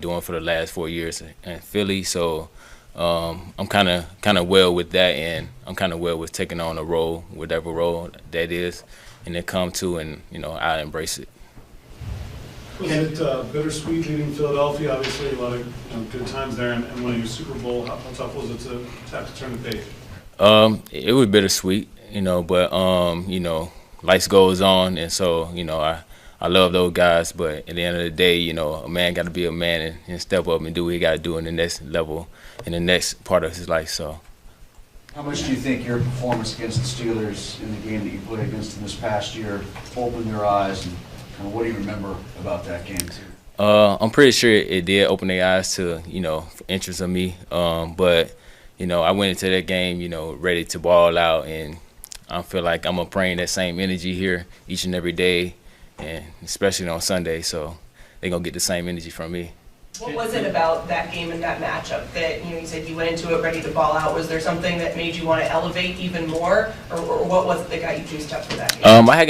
doing for the last 4 years in Philly. So I'm kind of well with that, and I'm kind of well with taking on a role, whatever role that is, and it come to, and I embrace it. Was it bittersweet leaving Philadelphia? Obviously, a lot of good times there, and winning a Super Bowl. How tough was it to have to turn the page? It was bittersweet, but life goes on, and so I love those guys. But at the end of the day, a man got to be a man and step up and do what he got to do in the next level, in the next part of his life. So. How much do you think your performance against the Steelers in the game that you played against them this past year opened your eyes, and kind of what do you remember about that game too? I'm pretty sure it did open their eyes to interest of me, but I went into that game ready to ball out, and I feel like I'm gonna bring that same energy here each and every day, and especially on Sunday. So they're gonna get the same energy from me. What was it about that game and that matchup that you said you went into it ready to ball out? Was there something that made you want to elevate even more, or what was it that got you juiced up for that game? I had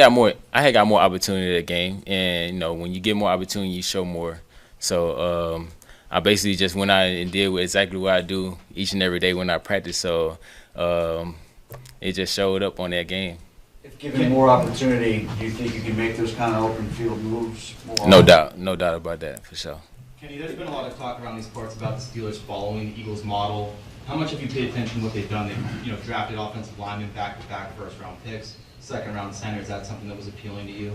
got more opportunity that game, and when you get more opportunity, you show more. So I basically just went out and did exactly what I do each and every day when I practice. So it just showed up on that game. If given more opportunity, do you think you can make those kind of open field moves more? No doubt about that, for sure. Kenny, there's been a lot of talk around these parts about the Steelers following the Eagles model. How much have you paid attention to what they've done? They've drafted offensive linemen back-to-back first-round picks, second-round center. Is that something that was appealing to you?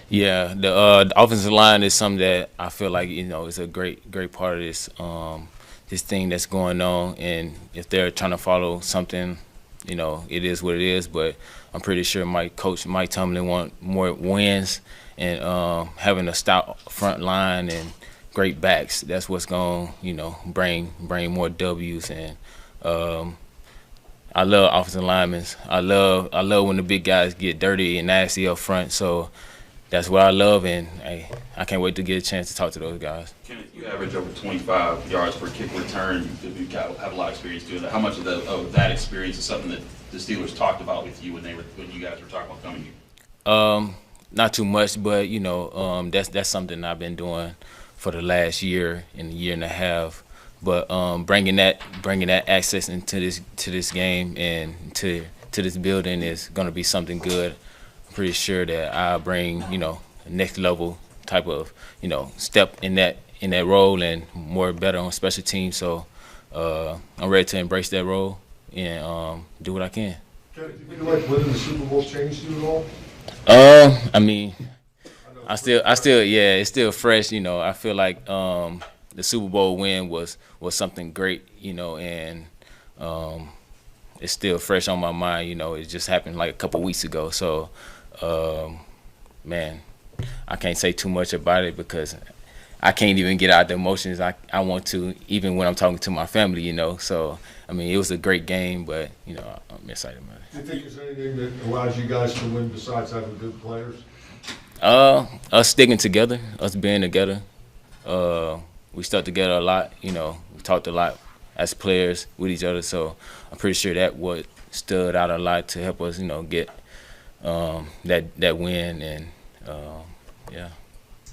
Yeah, the offensive line is something that I feel like is a great part of this thing that's going on. And if they're trying to follow something, it is what it is. But I'm pretty sure Coach Mike Tomlin want more wins, and having a stout front line and great backs. That's what's going to bring more W's. And I love offensive linemen. I love when the big guys get dirty and nasty up front. So that's what I love, and I can't wait to get a chance to talk to those guys. Kenneth, you average over 25 yards per kick return. You have a lot of experience doing that. How much of that experience is something that the Steelers talked about with you when you guys were talking about coming here? Not too much, but that's something I've been doing for the last year and a year and a half. But bringing that access into this game and to this building is going to be something good. I'm pretty sure that I'll bring next level type of step in that role, and more better on special teams. So I'm ready to embrace that role and do what I can. Do you feel like winning the Super Bowl changed you at all? I mean, I still, yeah, it's still fresh. I feel like the Super Bowl win was something great, and it's still fresh on my mind. It just happened like a couple weeks ago. So, man, I can't say too much about it because I can't even get out the emotions I want to, even when I'm talking to my family. So, I mean, it was a great game, but I'm excited about it. Do you think there's anything that allows you guys to win besides having good players? Us sticking together, us being together. We stuck together a lot. We talked a lot as players with each other. So I'm pretty sure that what stood out a lot to help us, get that win. And yeah.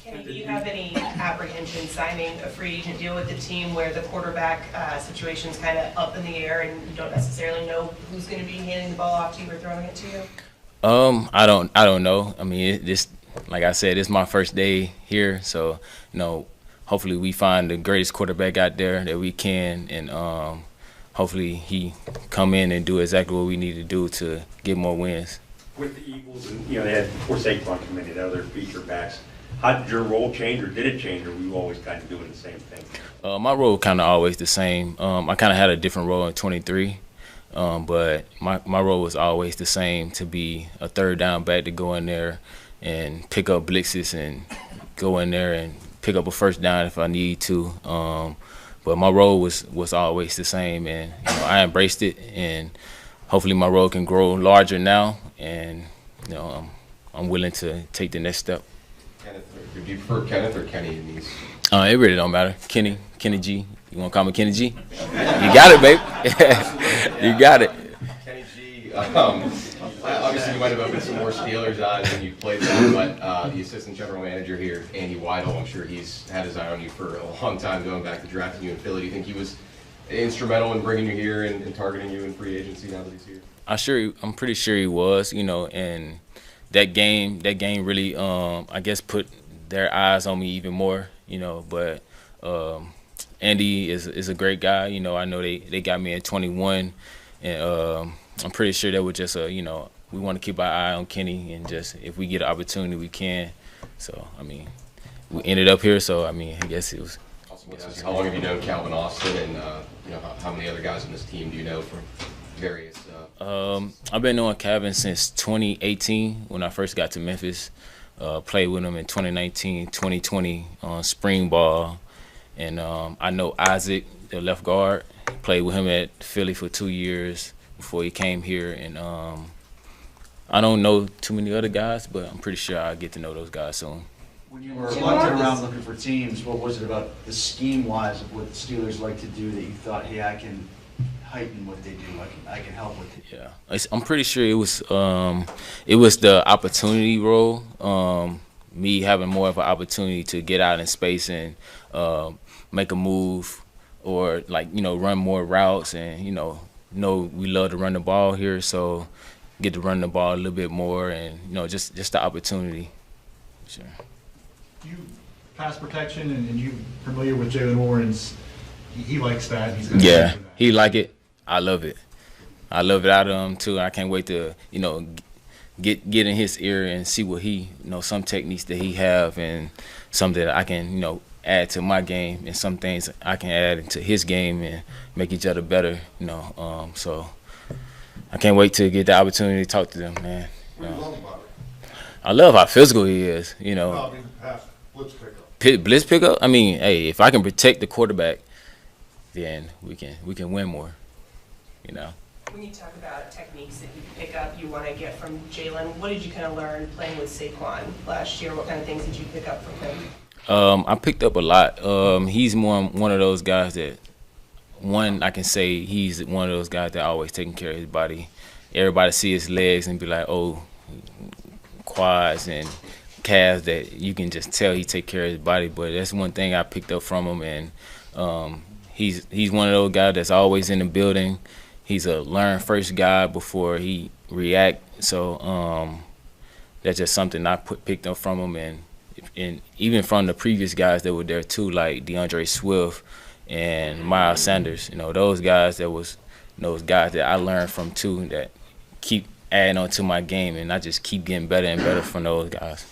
Kenny, do you have any apprehension signing a free agent deal with the team where the quarterback situation's kind of up in the air and you don't necessarily know who's going to be handing the ball off to you or throwing it to you? I don't know. I mean, like I said, it's my first day here, so hopefully we find the greatest quarterback out there that we can, and hopefully he come in and do exactly what we need to do to get more wins. With the Eagles, and they had before Saquon come in, other feature backs. How did your role change, or did it change, or were you always kind of doing the same thing? My role kind of always the same. I kind of had a different role in 23. But my role was always the same, to be a third down back, to go in there and pick up blitzes and go in there and pick up a first down if I need to. But my role was always the same, and I embraced it, and hopefully my role can grow larger now, and I'm willing to take the next step. Kenneth, do you prefer Kenneth or Kenny in these? It really don't matter. Kenny G. You want to call me Kenny G? You got it, babe. You got it. Kenny G. Obviously, you might have opened some more Steelers' eyes when you played them, but the assistant general manager here, Andy Weidel, I'm sure he's had his eye on you for a long time, going back to drafting you in Philly. Do you think he was instrumental in bringing you here and targeting you in free agency now that he's here? I'm pretty sure he was, and that game really, I guess, put their eyes on me even more, but Andy is a great guy. I know they got me at 21, and I'm pretty sure that was just we want to keep our eye on Kenny, and just if we get an opportunity, we can. So, we ended up here, so, I guess it was. How long have you known Calvin Austin, and how many other guys on this team do you know from various? I've been knowing Calvin since 2018 when I first got to Memphis. Played with him in 2019, 2020 on spring ball, and I know Isaac, the left guard. Played with him at Philly for 2 years before he came here, and I don't know too many other guys, but I'm pretty sure I'll get to know those guys soon. When you were hunting around looking for teams, what was it about the scheme-wise of what the Steelers like to do that you thought, hey, I can heighten what they do, I can help with it? Yeah, I'm pretty sure it was the opportunity role, me having more of an opportunity to get out in space and make a move, or run more routes, and we love to run the ball here, so get to run the ball a little bit more, and just the opportunity. Sure. You pass protection, and you familiar with Jalen Warren's? He likes that. He's yeah, he like it. I love it. I love it out of him too. I can't wait to get in his ear and see what he some techniques that he have, and something that I can add to my game, and some things I can add into his game and make each other better. So I can't wait to get the opportunity to talk to them, man. What do you love about it? I love how physical he is. No, half blitz pickup. Blitz pickup. Hey, if I can protect the quarterback, then we can win more. When you talk about techniques that you pick up, you want to get from Jalen, what did you kind of learn playing with Saquon last year? What kind of things did you pick up from him? I picked up a lot. He's one of those guys that, I can say he's one of those guys that always taking care of his body. Everybody see his legs and be like, oh, quads and calves, that you can just tell he take care of his body. But that's one thing I picked up from him, and he's one of those guys that's always in the building. He's a learn first guy before he react. So that's just something I picked up from him, and even from the previous guys that were there too, like DeAndre Swift and Miles Sanders. Those guys that I learned from too, that keep adding on to my game, and I just keep getting better and better from those guys.